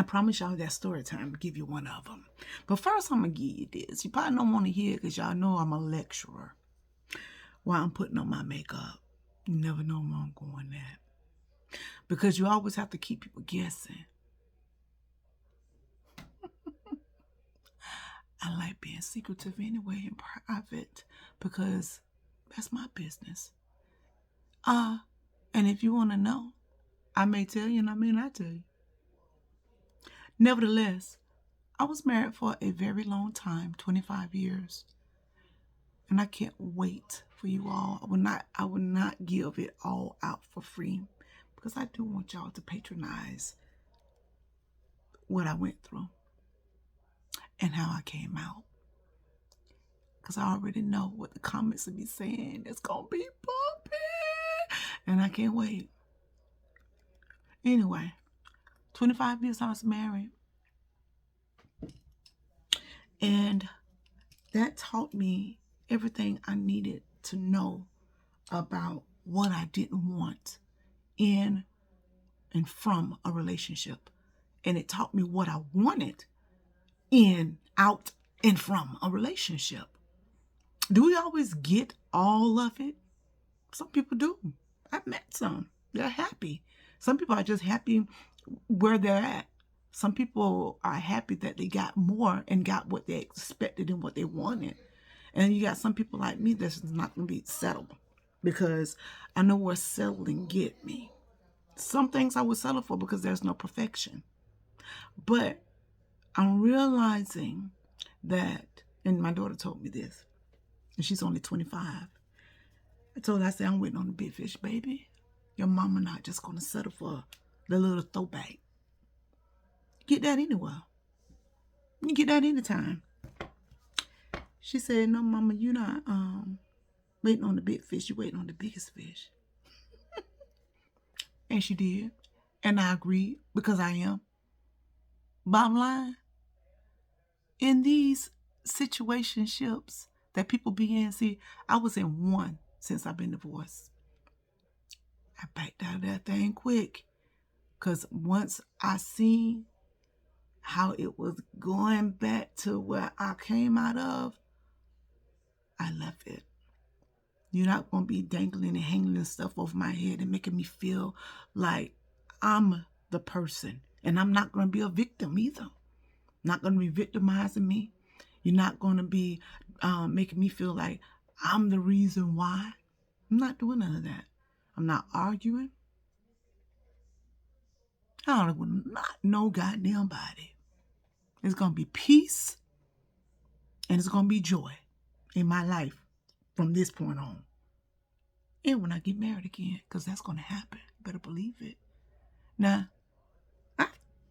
I promise y'all that story time to give you one of them. But first, I'm going to give you this. You probably don't want to hear it because y'all know I'm a lecturer while I'm putting on my makeup. You never know where I'm going at. Because you always have to keep people guessing. I like being secretive anyway in private because that's my business. And if you want to know, I may tell you and I may not tell you. Nevertheless, I was married for a very long time, 25 years. And I can't wait for you all. I will not give it all out for free because I do want y'all to patronize what I went through and how I came out. Because I already know what the comments will be saying. It's going to be bumpy. And I can't wait. Anyway, 25 years I was married. And that taught me everything I needed to know about what I didn't want in and from a relationship. And it taught me what I wanted in, out, and from a relationship. Do we always get all of it? Some people do. I've met some. They're happy. Some people are just happy where they're at. Some people are happy that they got more and got what they expected and what they wanted. And you got some people like me that's not going to be settled because I know where settling get me. Some things I would settle for because there's no perfection. But I'm realizing that, and my daughter told me this, and she's only 25. I told her, I said, I'm waiting on the big fish, baby. Your mama not just going to settle for the little throwback. Get that anywhere. You get that anytime. She said, no, mama, you're not waiting on the big fish. You're waiting on the biggest fish. And she did. And I agreed because I am. Bottom line, in these situationships that people be in, see, I was in one since I've been divorced. I backed out of that thing quick because once I seen how it was going back to where I came out of, I left it. You're not going to be dangling and hanging stuff over my head and making me feel like I'm the person. And I'm not going to be a victim either. Not going to be victimizing me. You're not going to be making me feel like I'm the reason why. I'm not doing none of that. I'm not arguing. I don't want not no goddamn body. It's going to be peace and it's going to be joy in my life from this point on. And when I get married again, because that's going to happen. Better believe it. Now, I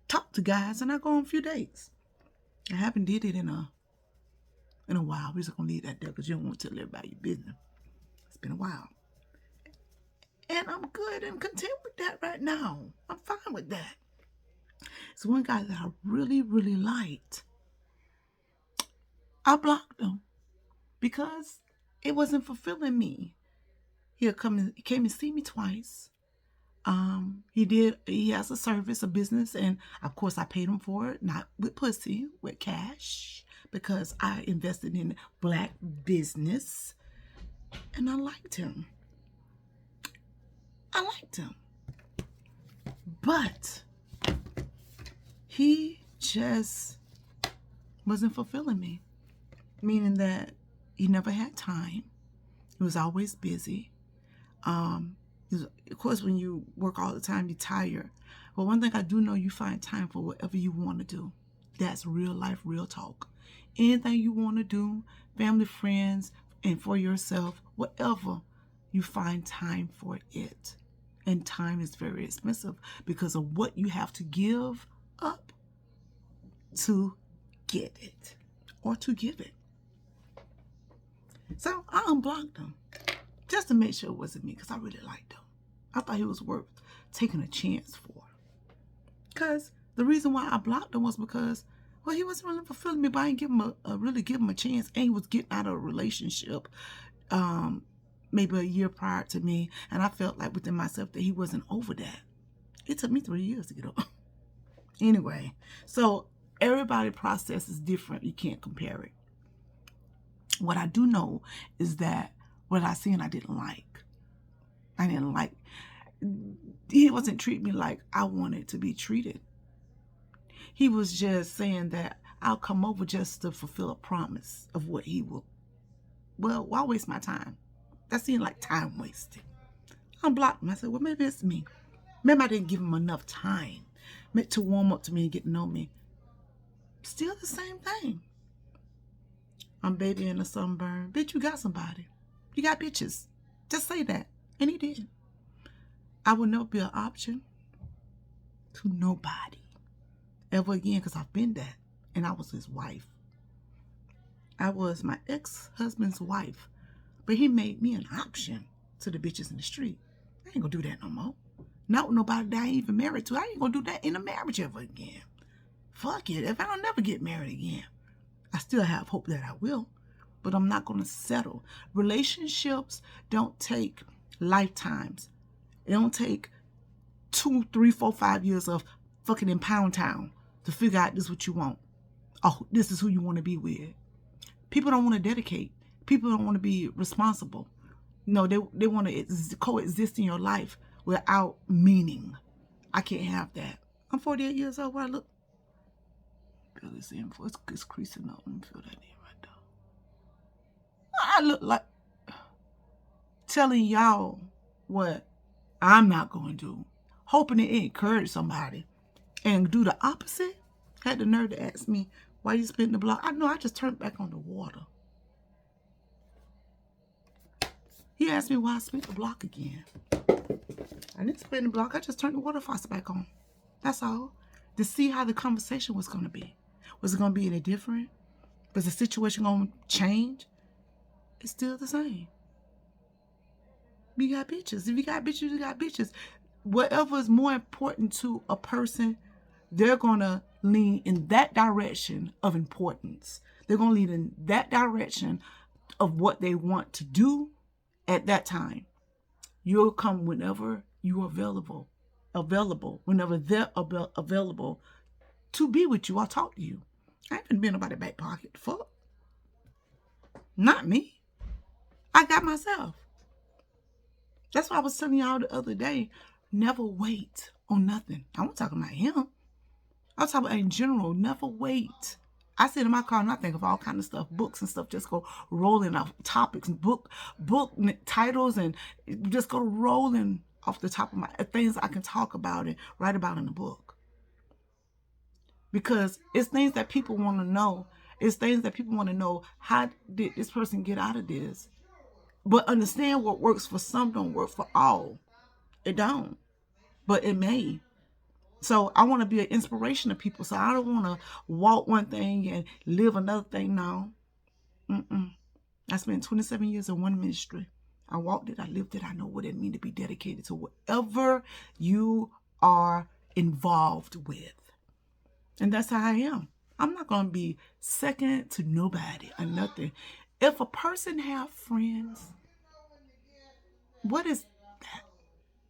talk to guys and I go on a few dates. I haven't did it in a while. We're just going to leave that there because you don't want to tell everybody your business. It's been a while. And I'm good and content with that right now. I'm fine with that. It's one guy that I really, really liked. I blocked him because it wasn't fulfilling me. He came and see me twice. He has a service, a business, and of course I paid him for it, not with pussy, with cash, because I invested in black business and I liked him. But he just wasn't fulfilling me, meaning that he never had time. He was always busy. Of course, when you work all the time, you're tired. But one thing I do know, you find time for whatever you want to do. That's real life, real talk. Anything you want to do, family, friends, and for yourself, whatever, you find time for it. And time is very expensive because of what you have to give up to get it or to give it. So I unblocked him just to make sure it wasn't me because I really liked him. I thought he was worth taking a chance for. Because the reason why I blocked him was because, well, he wasn't really fulfilling me, but I didn't really give him a chance. And he was getting out of a relationship maybe a year prior to me. And I felt like within myself that he wasn't over that. It took me 3 years to get over. Anyway, so everybody process is different. You can't compare it. What I do know is that what I seen I didn't like. I didn't like. He wasn't treating me like I wanted to be treated. He was just saying that I'll come over just to fulfill a promise of what he will. Well, why waste my time? That seemed like time wasting. I blocked him. I said, well, maybe it's me. Maybe I didn't give him enough time to warm up to me and get to know me. Still the same thing. I'm babying a sunburn. Bitch, you got somebody. You got bitches. Just say that. And he did. I will never be an option to nobody ever again, because I've been that. And I was his wife. I was my ex-husband's wife. But he made me an option to the bitches in the street. I ain't gonna do that no more. Not with nobody that I ain't even married to. I ain't gonna do that in a marriage ever again. Fuck it. If I don't never get married again, I still have hope that I will. But I'm not gonna settle. Relationships don't take lifetimes. It don't take 2, 3, 4, 5 years of fucking in Pound Town to figure out this is what you want. Oh, this is who you want to be with. People don't want to dedicate. People don't want to be responsible. No, they want to coexist in your life without meaning. I can't have that. I'm 48 years old. What I look? Feel this info. It's creasing up. Let me feel that in right now. I look like telling y'all what I'm not going to do. Hoping it encourage somebody. And do the opposite. Had the nerve to ask me, why you spitting the block? I know, I just turned back on the water. He asked me why I spit the block again. I didn't spit the block. I just turned the water faucet back on. That's all. To see how the conversation was going to be. Was it going to be any different? Was the situation going to change? It's still the same. You got bitches. If you got bitches, you got bitches. Whatever is more important to a person, they're going to lean in that direction of importance. They're going to lean in that direction of what they want to do at that time. You'll come whenever you're available, whenever they're available to be with you or talk to you. I haven't been about the back pocket. Fuck. Not me. I got myself. That's why I was telling y'all the other day, never wait on nothing. I wasn't talking about him. I was talking about in general, never wait. I sit in my car and I think of all kind of stuff, books and stuff, just go rolling off topics, book titles, and just go rolling off the top of my things I can talk about and write about in the book. Because it's things that people want to know. It's things that people want to know. How did this person get out of this? But understand what works for some don't work for all. It don't. But it may. So I want to be an inspiration to people. So I don't want to walk one thing and live another thing now. I spent 27 years in one ministry. I walked it. I lived it. I know what it means to be dedicated to whatever you are involved with. And that's how I am. I'm not going to be second to nobody or nothing. If a person have friends, what is that?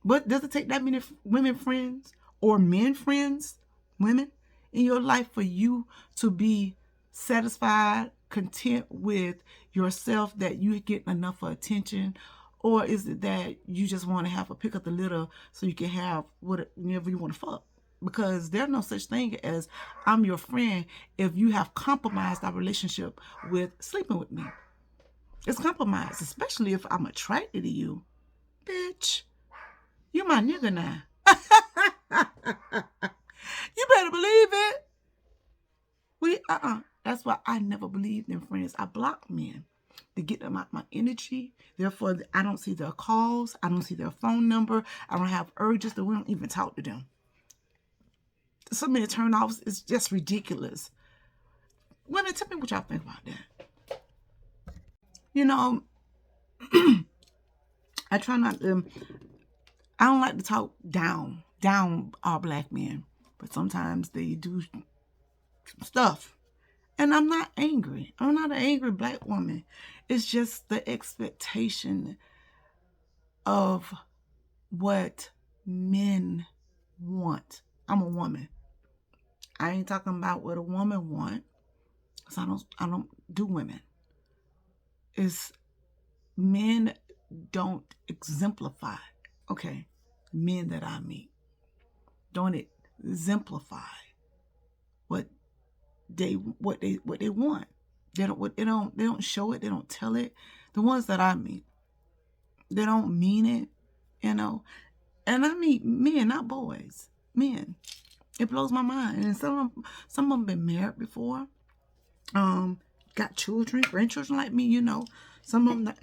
What does it take that many women friends or men friends, women in your life for you to be satisfied, content with yourself, that you get enough attention? Or is it that you just want to have a pick up the litter so you can have whatever you want to fuck? Because there's no such thing as I'm your friend if you have compromised our relationship with sleeping with me. It's compromised, especially if I'm attracted to you. Bitch, you my nigga now. You better believe it. That's why I never believed in friends. I block men to get them out my energy. Therefore, I don't see their calls. I don't see their phone number. I don't have urges that we don't even talk to them. So many turn-offs. It's just ridiculous. Women, tell me what y'all think about that. You know, I try not to, I don't like to talk down our black men. But sometimes they do stuff. And I'm not angry. I'm not an angry black woman. It's just the expectation of what men want. I'm a woman. I ain't talking about what a woman want. So I don't do women. It's men don't exemplify. Okay, men that I meet don't exemplify what they want. They don't show it. They don't tell it. The ones that I meet, they don't mean it. You know, and I meet men, not boys. Men. It blows my mind. And some of them been married before. Got children, grandchildren like me. Some of them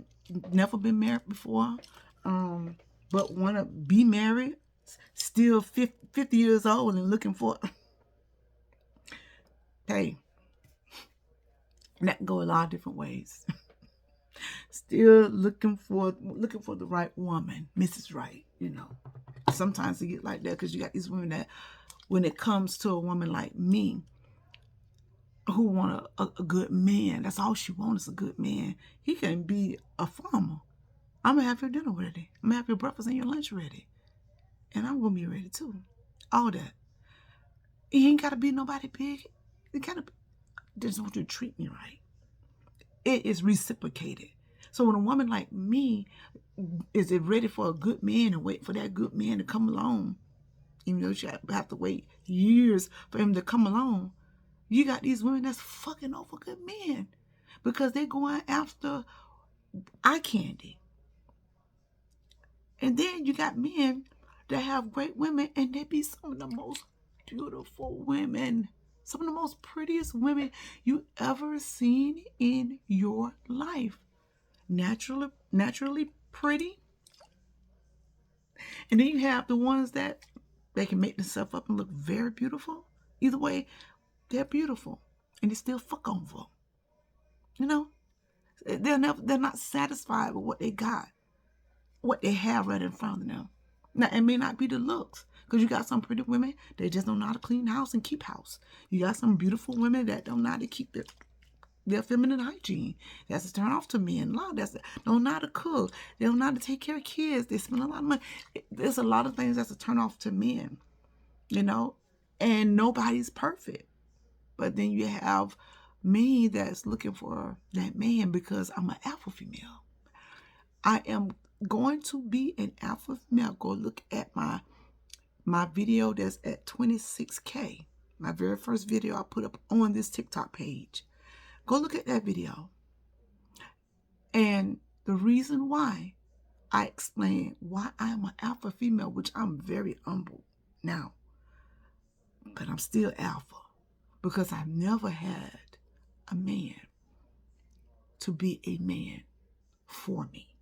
never been married before. But want to be married, still 50 years old and looking for. Hey, that can go a lot of different ways. Still looking for the right woman, Mrs. Right. Sometimes they get like that because you got these women that, when it comes to a woman like me, who want a good man, that's all she wants is a good man. He can be a farmer. I'm gonna have your dinner ready. I'm gonna have your breakfast and your lunch ready, and I'm gonna be ready too. All that. He ain't gotta be nobody big. He gotta just want you to treat me right. It is reciprocated. So when a woman like me is ready for a good man and wait for that good man to come along, even though she have to wait years for him to come along, you got these women that's fucking over good men because they're going after eye candy. And then you got men that have great women and they be some of the most beautiful women, some of the most prettiest women you ever seen in your life. Naturally pretty. And then you have the ones that they can make themselves up and look very beautiful. Either way, they're beautiful. And they still fuck over. They're not satisfied with what they got, what they have right in front of them. Now, it may not be the looks, because you got some pretty women that just don't know how to clean house and keep house. You got some beautiful women that don't know how to keep their feminine hygiene. That's a turn off to men. Don't know how to cook. They don't know how to take care of kids. They spend a lot of money. There's a lot of things that's a turn off to men, and nobody's perfect. But then you have me that's looking for that man because I'm an alpha female. I am going to be an alpha female. Go look at my video that's at 26K. My very first video I put up on this TikTok page. Go look at that video. And the reason why I explain why I am an alpha female, which I'm very humble now, but I'm still alpha because I've never had a man to be a man for me,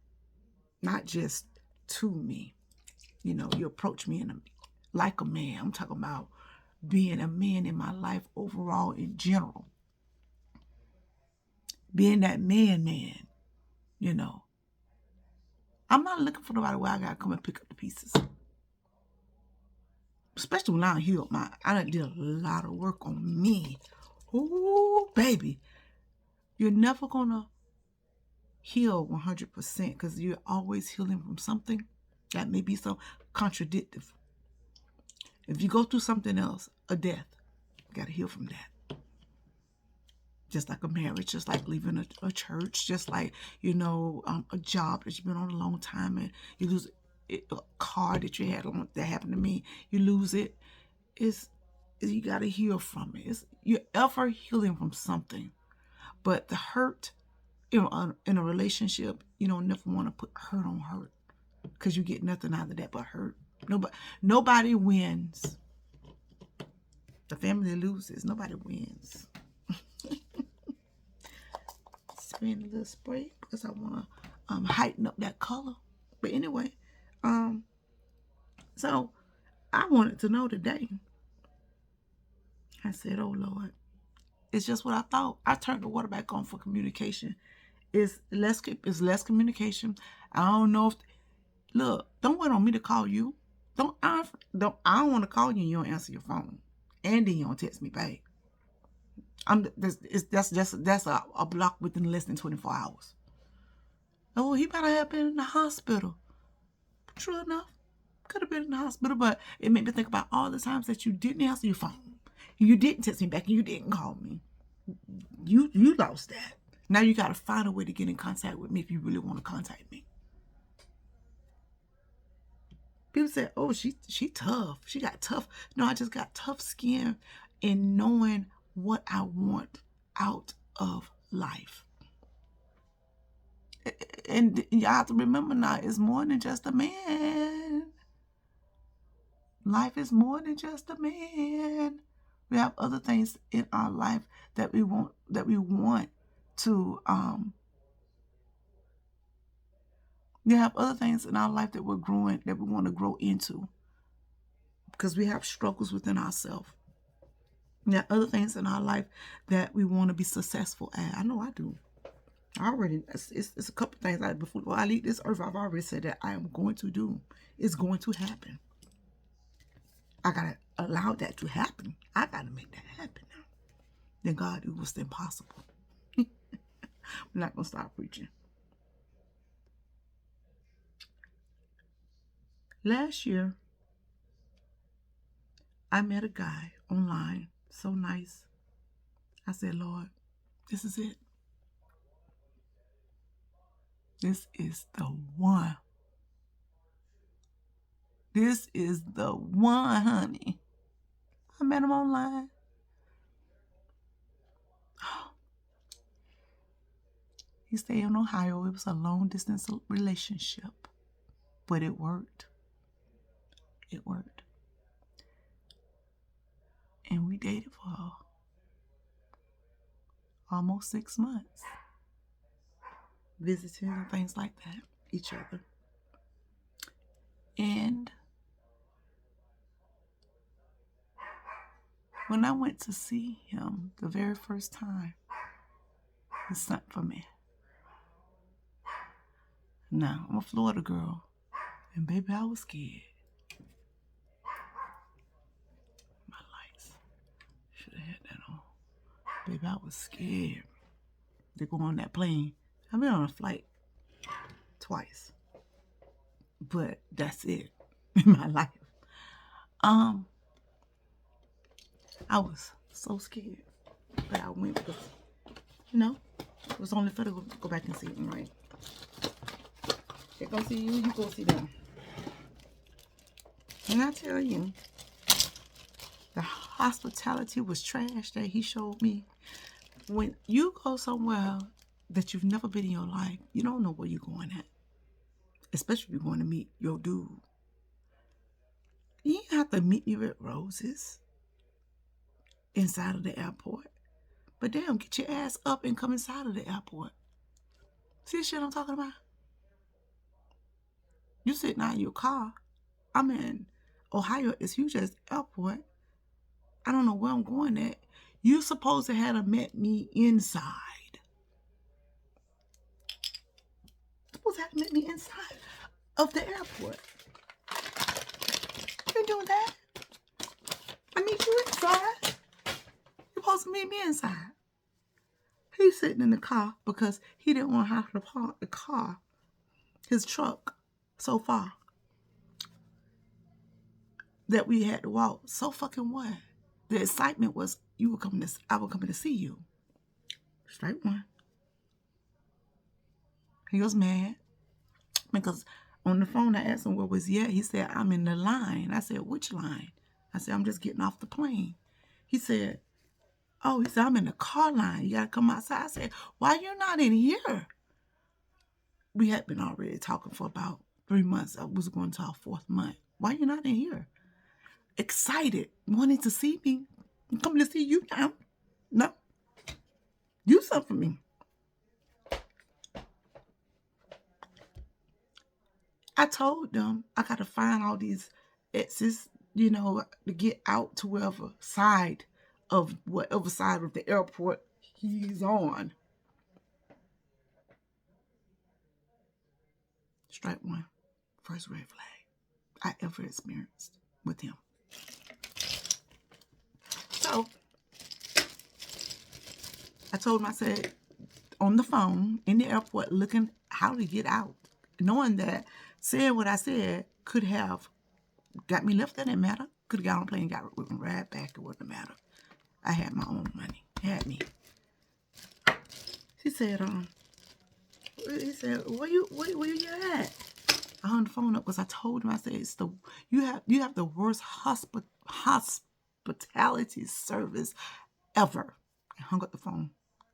not just to me. You approach me like a man. I'm talking about being a man in my life overall in general. Being that man. I'm not looking for nobody where I gotta come and pick up the pieces. Especially when I healed I done did a lot of work on me. Ooh, baby. You're never gonna heal 100% because you're always healing from something that may be so contradictive. If you go through something else, a death, you gotta heal from that. Just like a marriage, just like leaving a church, just like, a job that you've been on a long time and you lose a car that you had that happened to me, you lose it. You got to heal from it. You're ever healing from something. But the hurt, in a relationship, you don't never want to put hurt on hurt because you get nothing out of that but hurt. Nobody wins. The family loses. Nobody wins. Spraying a little spray because I want to heighten up that color. But anyway, so I wanted to know today. I said, oh Lord, it's just what I thought. I turned the water back on for communication. It's less communication. I don't know if look, don't wait on me to call you. I don't want to call you and you don't answer your phone. And then you don't text me back. That's a block within less than 24 hours. Oh, he might have been in the hospital. True enough. Could have been in the hospital, but it made me think about all the times that you didn't answer your phone. You didn't text me back and you didn't call me. You lost that. Now you got to find a way to get in contact with me if you really want to contact me. People say, oh, she tough. She got tough. No, I just got tough skin in knowing what I want out of life. And you have to remember now, it's more than just a man. Life is more than just a man. We have other things in our life that we want to we have other things in our life that we're growing, that we want to grow into, because we have struggles within ourselves. There are other things in our life that we want to be successful at. I know I do. It's a couple things before I leave this earth, I've already said that I am going to do. It's going to happen. I gotta allow that to happen. I gotta make that happen now. Then God do what's impossible. I'm not gonna stop preaching. Last year, I met a guy online, so nice. I said, Lord, this is it. This is the one. This is the one, honey. I met him online. He stayed in Ohio. It was a long distance relationship, but it worked. It worked. And we dated for almost 6 months, visiting and things like that, each other. And when I went to see him the very first time, he sent for me. Now, I'm a Florida girl, and baby, I was scared. My lights. Should have had that on. Baby, I was scared to go on that plane. I've been on a flight twice, but that's it in my life. I was so scared, but I went because, it was only for to go back and see him, right? They go see you, you go see them. And I tell you, the hospitality was trash that he showed me. When you go somewhere that you've never been in your life, you don't know where you're going at. Especially if you're going to meet your dude. You have to meet me with roses inside of the airport. But damn, get your ass up and come inside of the airport. See the shit I'm talking about? You sitting out in your car. I'm in Ohio, as huge as the airport. I don't know where I'm going at. You supposed to have met me inside. Supposed to have met me inside of the airport. You ain't doing that. I meet you inside. You're supposed to meet me inside. He's sitting in the car because he didn't want to have to park the car, his truck, so far that we had to walk. So fucking what? The excitement was I were coming to see you. Straight one. He was mad because on the phone I asked him where was he at. He said, I'm in the line. I said, which line? I said, I'm just getting off the plane. He said, I'm in the car line. You got to come outside. I said, why you not in here? We had been already talking for about 3 months. I was going to our 4th month. Why you not in here? Excited, wanting to see me. I'm coming to see you now. No. Do something for me. I told them I got to find all these exits, to get out to whatever side of the airport he's on. Strike one. First red flag I ever experienced with him. So I told him, I said, on the phone in the airport, looking how to get out, knowing that saying what I said could have got me left. That didn't matter. Could have got on a plane and got right back. It wouldn't matter. I had my own money. Had me. He said, where you at? I hung the phone up because I told him, I said, you have the worst hospitality service ever. I hung up the phone.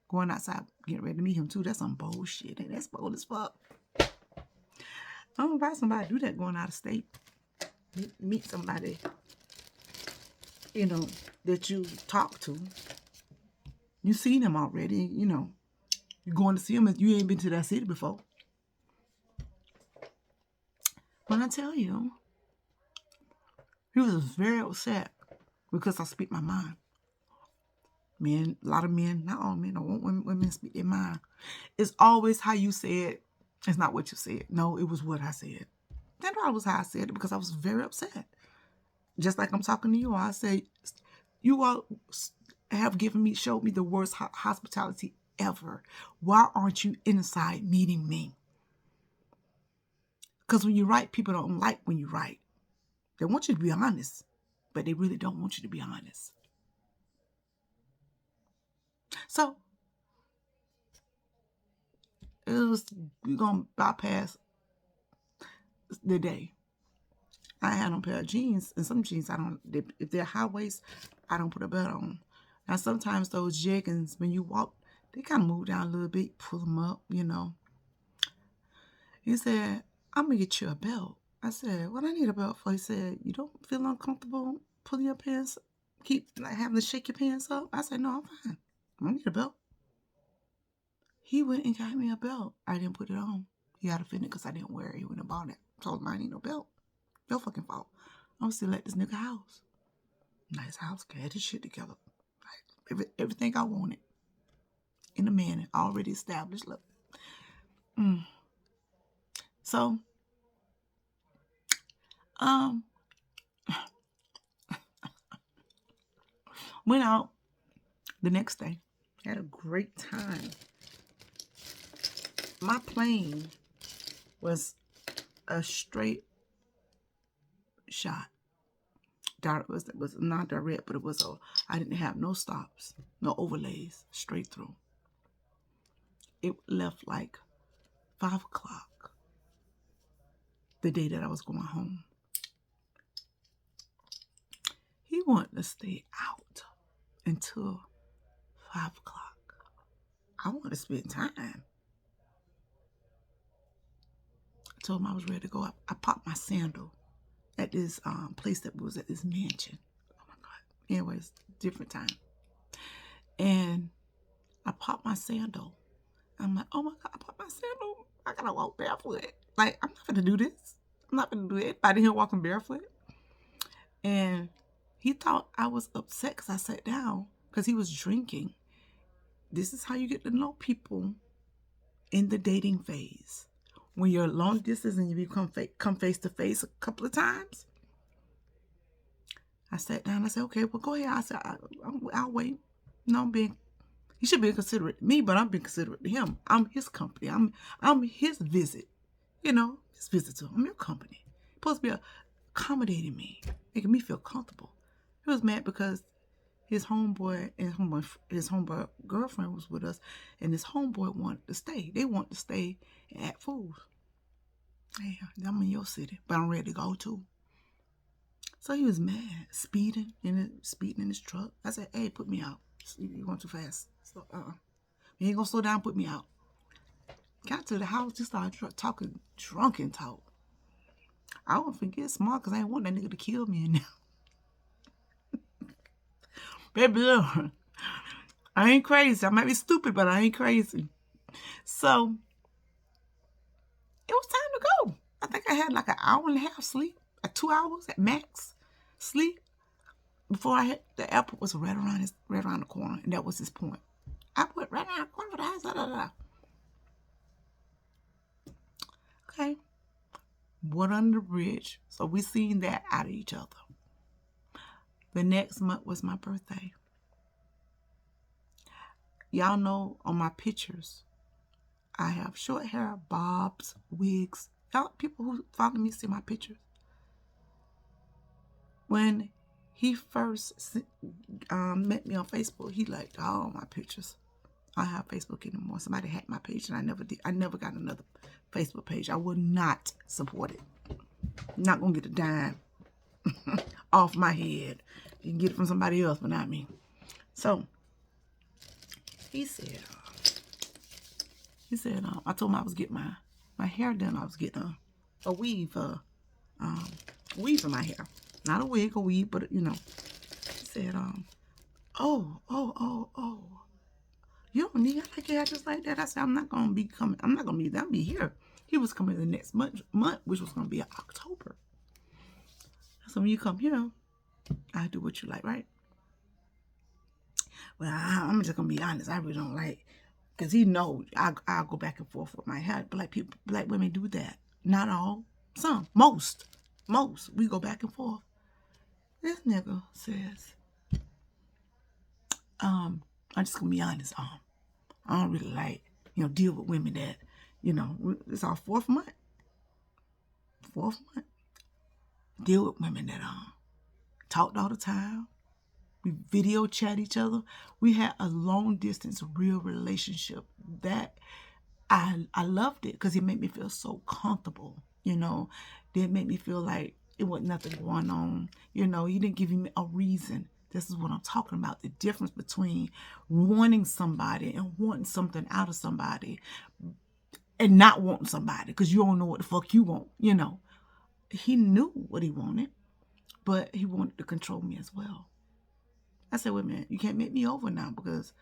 Going outside, getting ready to meet him too. That's some bullshit. And that's bold as fuck. I don't know why somebody do that going out of state. Meet somebody, that you talk to. You seen him already, you're going to see him if you ain't been to that city before. When I tell you, he was very upset because I speak my mind. Men, a lot of men, not all men, don't want women speak their mind. It's always how you say it. It's not what you said. No, it was what I said. That probably was how I said it because I was very upset. Just like I'm talking to you, I say, you all have showed me the worst hospitality ever. Why aren't you inside meeting me? Because when you write, people don't like when you write. They want you to be honest, but they really don't want you to be honest. So, we're going to bypass the day. I had on a pair of jeans, and some jeans, if they're high waist, I don't put a belt on. Now, sometimes those jeggings, when you walk, they kind of move down a little bit, pull them up, He said, I'm going to get you a belt. I said, what I need a belt for? He said, you don't feel uncomfortable pulling your pants, having to shake your pants up? I said, no, I'm fine. I don't need a belt. He went and got me a belt. I didn't put it on. He had offended because I didn't wear it. He went and bought it. Told him I need no belt. Your fucking fault. I'm still at this nigga house. Nice house. Had his shit together. Like, everything I wanted. In a man already established. Look. So, went out the next day. Had a great time. My plane was a straight shot. It was not direct, but I didn't have no stops, no overlays, straight through. It left like 5 o'clock the day that I was going home. He wanted to stay out until 5 o'clock. I want to spend time. I told him I was ready to go. I popped my sandal at this place that was at this mansion. Oh my God. Anyways, different time. And I popped my sandal. I'm like, oh my God, I popped my sandal. I gotta walk barefoot. Like, I'm not gonna do this. I'm not gonna do it. I didn't hear walking barefoot. And he thought I was upset because I sat down because he was drinking. This is how you get to know people in the dating phase. When you're long distance and you come face to face a couple of times. I sat down. I said, okay, well, go ahead. I said, I'll wait. No, he should be considerate to me, but I'm being considerate to him. I'm his company. I'm his visit. His visitor. I'm your company. You're supposed to be accommodating me, making me feel comfortable. He was mad because his homeboy and his homeboy girlfriend was with us, and his homeboy wanted to stay. They wanted to stay and act fools. Hey, I'm in your city, but I'm ready to go too. So he was mad, speeding in his truck. I said, hey, put me out. You're going too fast. So, you ain't gonna slow down, put me out. Got to the house, just started talking drunken talk. I won't forget smart because I ain't want that nigga to kill me in there. Baby, look, I ain't crazy. I might be stupid, but I ain't crazy. So, it was time to go. I think I had like an hour and a half sleep, 2 hours at max sleep. Before I hit the airport was right around the corner, and that was his point. I went right around the corner for the house. Okay. Water under the bridge. So we seen that out of each other. The next month was my birthday. Y'all know on my pictures, I have short hair, bobs, wigs. Y'all, people who follow me see my pictures. When he first met me on Facebook, he liked all my pictures. I have Facebook anymore. Somebody hacked my page and I never did. I never got another Facebook page. I will not support it. Not gonna get a dime off my head. You can get it from somebody else, but not me. So he said, I told him I was getting my hair done. I was getting a weave, weave in my hair. Not a wig, a weave, but you know. He said, oh, you don't need like hair just like that. I said, I'm not gonna be coming. I'm not gonna be there. I'll be here. He was coming the next month, which was gonna be October. So when you come here, I do what you like, right? Well, I'm just gonna be honest. I really don't like, cause he knows I'll go back and forth with my hair. Black women do that. Not all, some, most. We go back and forth. This nigga says, I'm just gonna be honest. I don't really like, deal with women that, it's our fourth month. Deal with women that talked all the time. We video chat each other. We had a long distance real relationship that I loved it because it made me feel so comfortable. It made me feel like it wasn't nothing going on. He didn't give me a reason. This is what I'm talking about. The difference between wanting somebody and wanting something out of somebody and not wanting somebody because you don't know what the fuck you want. He knew what he wanted, but he wanted to control me as well. I said, wait a minute, you can't make me over now because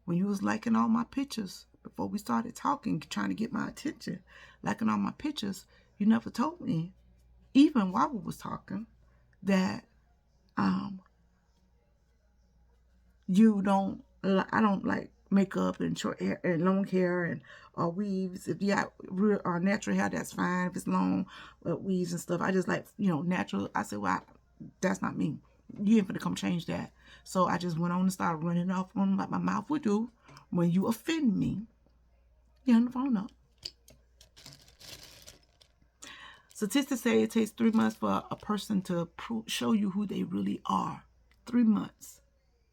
when you was liking all my pictures before we started talking, trying to get my attention, liking all my pictures, you never told me, even while we was talking, that I don't like makeup and short hair and long hair and weaves. If you got real or natural hair, that's fine. If it's long weaves and stuff, I just like natural. I said, well, that's not me. You ain't gonna come change that. So I just went on and started running off on him like my mouth would do when you offend me. You hang the phone up. Statistics say it takes 3 months for a person to show you who they really are. 3 months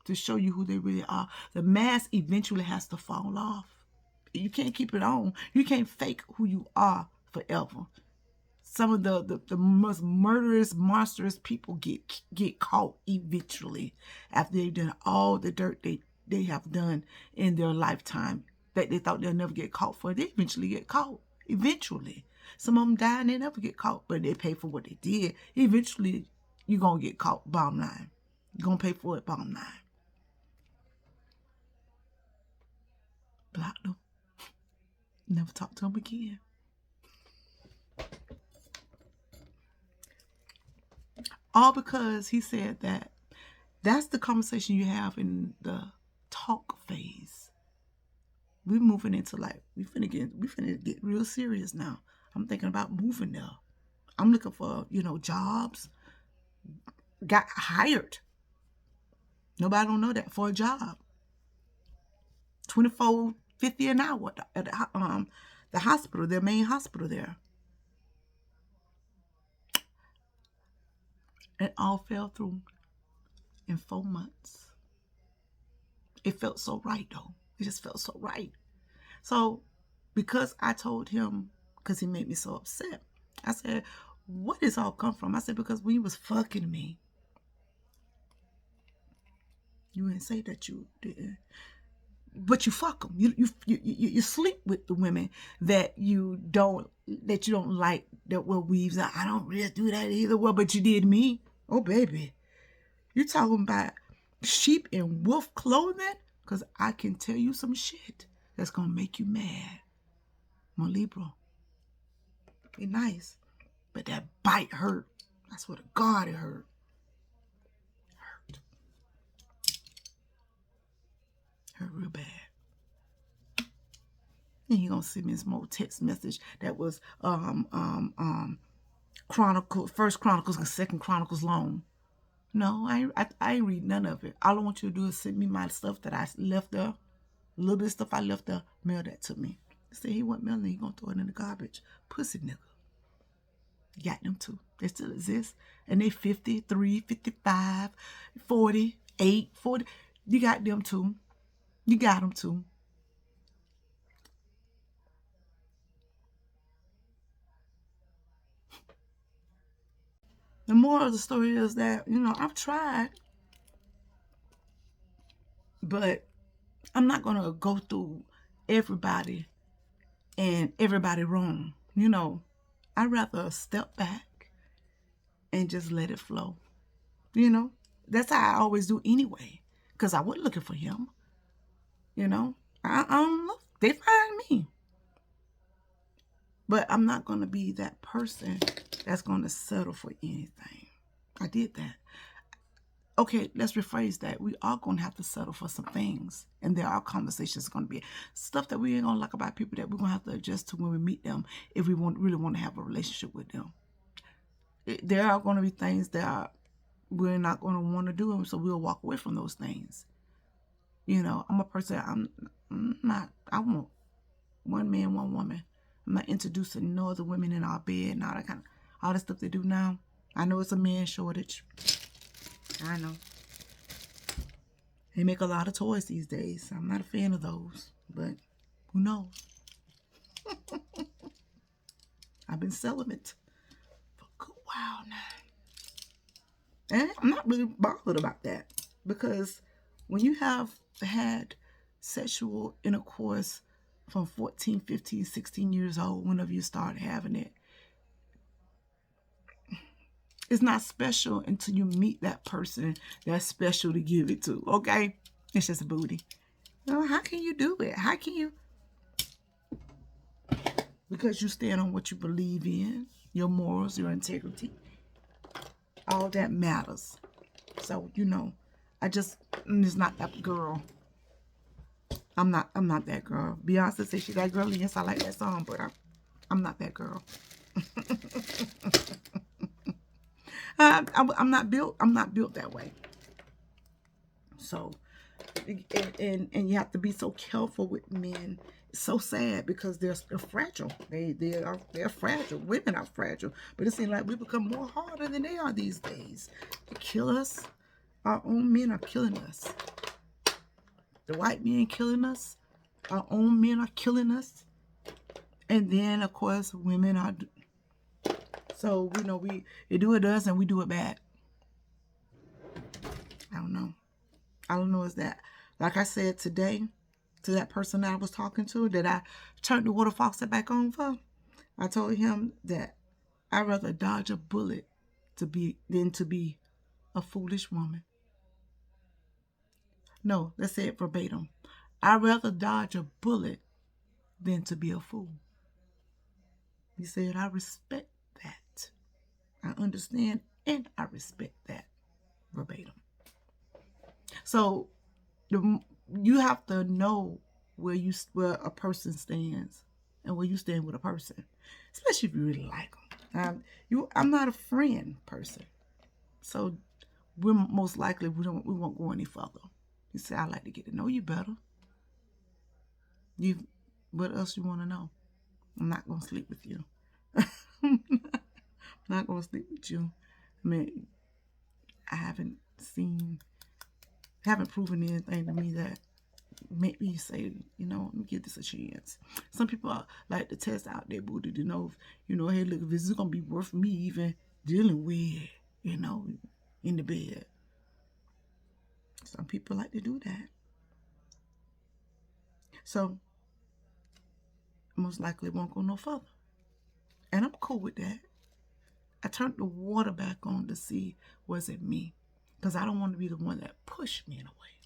to show you who they really are. The mask eventually has to fall off. You can't keep it on. You can't fake who you are forever. Some of the most murderous, monstrous people get caught eventually after they've done all the dirt they have done in their lifetime that they thought they'll never get caught for. They eventually get caught. Eventually. Some of them die and they never get caught, but they pay for what they did. Eventually, you're going to get caught, bottom line. You're going to pay for it, bottom line. Blocked them. Never talk to them again. All because he said that's the conversation you have in the talk phase. We're moving into we finna get real serious now. I'm thinking about moving there. I'm looking for, jobs. Got hired. Nobody don't know that for a job. $24.50 an hour at the hospital, their main hospital there. It all fell through in 4 months. It felt so right though. It just felt so right. So because I told him, because he made me so upset, I said, what does all come from? I said, because when you was fucking me, you didn't say that you didn't, but you fuck them. You sleep with the women that you don't like that wear weaves. I don't really do that either. Well, but you did me. Oh baby, you talking about sheep in wolf clothing? Because I can tell you some shit that's gonna make you mad. My Libra, be nice, but that bite hurt. I swear to God, it hurt. Hurt real bad. And he gonna send me this more text message that was First Chronicles and Second Chronicles long. No, I ain't read none of it. All I want you to do is send me my stuff that I left there. A little bit of stuff I left there. Mail that to me. He said he wasn't mailing. He gonna throw it in the garbage. Pussy nigga. Got them too. They still exist. And they 53, 55, 48, 40. You got them too. You got them too. The moral of the story is that, I've tried, but I'm not going to go through everybody and everybody wrong. I'd rather step back and just let it flow. You know, that's how I always do anyway, because I wasn't looking for him. You know, I don't know. They find me. But I'm not going to be that person that's going to settle for anything. I did that. Okay, let's rephrase that. We are going to have to settle for some things. And there are conversations going to be stuff that we ain't going to like about people that we're going to have to adjust to when we meet them if we really want to have a relationship with them. There are going to be things that we're not going to want to do, so we'll walk away from those things. I'm a person, I'm not, I want one man, one woman. I'm not introducing no other women in our bed and all that all the stuff they do now. I know it's a man shortage. I know. They make a lot of toys these days. I'm not a fan of those, but who knows? I've been celibate for a good while now. And I'm not really bothered about that, because when you have had sexual intercourse from 14, 15, 16 years old, whenever you start having it, it's not special until you meet that person that's special to give it to, okay? It's just a booty. How can you do it? How can you? Because you stand on what you believe in, your morals, your integrity. All that matters. So, it's not that girl. I'm not that girl. Beyonce says she's that girl. Yes, I like that song, but I'm not that girl. I'm not built that way. So, and you have to be so careful with men. It's so sad because they're fragile. They're fragile. Women are fragile, but it seems like we become more harder than they are these days. They kill us. Our own men are killing us. The white men killing us. Our own men are killing us. And then, of course, women are. So, they do it us and we do it bad. I don't know. I don't know is that, like I said today, to that person that I was talking to, that I turned the water faucet back on for, I told him that I'd rather dodge a bullet than to be a foolish woman. No, let's say it verbatim. I'd rather dodge a bullet than to be a fool. He said, I respect that. I understand and I respect that verbatim. So you have to know where a person stands and where you stand with a person, especially if you really like them. I'm not a friend person, so we're most likely we won't go any further. You say, I'd like to get to know you better. What else you want to know? I'm not gonna sleep with you. I'm not gonna sleep with you. I mean, I haven't proven anything to me that make me say, let me give this a chance. Some people like to test out their booty to know, hey, look, if this is going to be worth me even dealing with, in the bed. Some people like to do that. So, most likely won't go no further. And I'm cool with that. I turned the water back on to see, was it me? Because I don't want to be the one that pushed men away.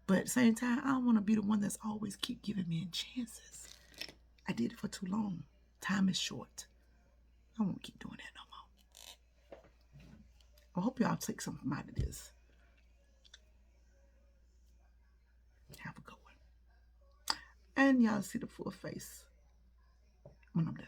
But at the same time, I don't want to be the one that's always keep giving men chances. I did it for too long. Time is short. I won't keep doing that no more. I hope y'all take something out of this. Have a good one. And y'all see the full face when I'm done.